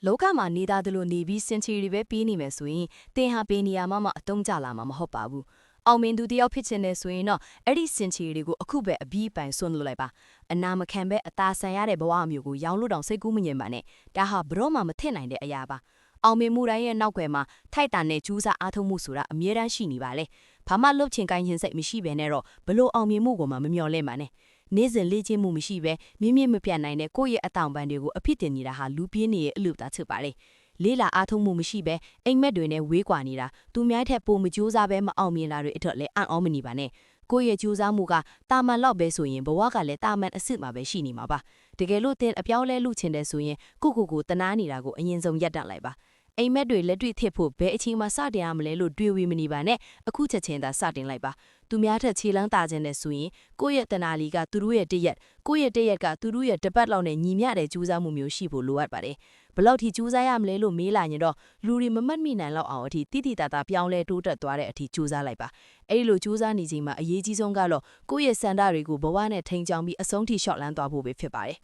လောကမှာနေသားသလိုနေပြီးစင်ချီတွေပဲပြီးနေမယ်ဆိုရင်တင်ဟာပေးနေရမှအတုံးကြလာမှာမဟုတ်ပါဘူး။အောင်မင်းသူတယောက်ဖြစ်ချင်တယ်ဆိုရင်တော့အဲ့ဒီစင်ချီတွေကိုအခုပဲအပြီးပိုင်ဆွန့်လွတ်လိုက်ပါ။အနာမခံပဲအသာဆန်ရတဲ့ဘဝမျိုးကိုရောင်းလို့တောင်စိတ်ကူးမငြင်ပါနဲ့။ဒါဟာဘရော့မှမထင်နိုင်တဲ့အရာပါ။အောင်မင်းမှုတိုင်းရဲ့နောက်ွယ်မှာထိုက်တန်တဲ့ကျူးစာအားထုတ်မှုဆိုတာအမြဲတမ်းရှိနေပါလေ။ဘာမှလှုပ်ချင်ကိုင်းခြင်းစိတ်မရှိဘဲနဲ့တော့ဘလို့အောင်မြင်မှုကိုမှမမျှော်လင့်ပါနဲ့။နေ့စဉ်လေ့ကျင့်မှုမရှိဘဲမြင့်မြင့်မပြတ်နိုင်တဲ့ကိုယ့်ရဲ့အတောင်ပံတွေကိုအဖြစ်တင်နေတာဟာလူပြင်းနေရဲ့အလူတာချစ်ပါလေလေးလာအားထုတ်မှုမရှိဘဲအိမ်မက်တွေနဲ့ဝေးကွာနေတာသူများထက်ပိုမကြိုးစားဘဲမအောင်မြင်လာတွေအတွက်လည်းအံ့ဩမနေပါနဲ့ကိုယ့်ရဲ့ကြိုးစားမှုကတာမန်လောက်ပဲဆိုရင်ဘဝကလည်းတာမန်အစ်စ်မှာပဲရှိနေမှာပါတကယ်လို့တင်အပြောင်းလဲလူချင်တယ်ဆိုရင်ကိုတနာနေတာကိုအရင်ဆုံးရပ်တန့်လိုက်ပါအိမ်မက်တွေလက်တွေ့ထစ်ဖို့ဘယ်အချိန်မှစတင်ရမလဲလို့တွေးဝေမနေပါနဲ့အခုချက်ချင်းသာစတင်လိုက်ပါသူများထက်ခြေလန်းတာခြင်းနဲ့ဆိုရင်ကိုယ့်ရဲ့တနာလီကသူတို့ရဲ့တရက်ကိုယ့်ရဲ့တရက်ကသူတို့ရဲ့တပတ်လောက်နဲ့ညီမျှတဲ့ကြိုးစားမှုမျိုးရှိဖို့လိုအပ်ပါတယ်ဘလောက်ထိကြိုးစားရမလဲလို့မေးလာရင်တော့လူတွေမမှတ်မိနိုင်လောက်အောင်အထိတိတိတသားပြောင်းလဲတိုးတက်သွားတဲ့အထိကြိုးစားလိုက်ပါအဲ့ဒီလိုကြိုးစားနေချိန်မှာအရေးကြီးဆုံးကတော့ကိုယ့်ရဲ့စံတာတွေကိုဘဝနဲ့ထိန်ချောင်းပြီးအဆုံးထိရှော့လန်းသွားဖို့ပဲဖြစ်ပါတယ်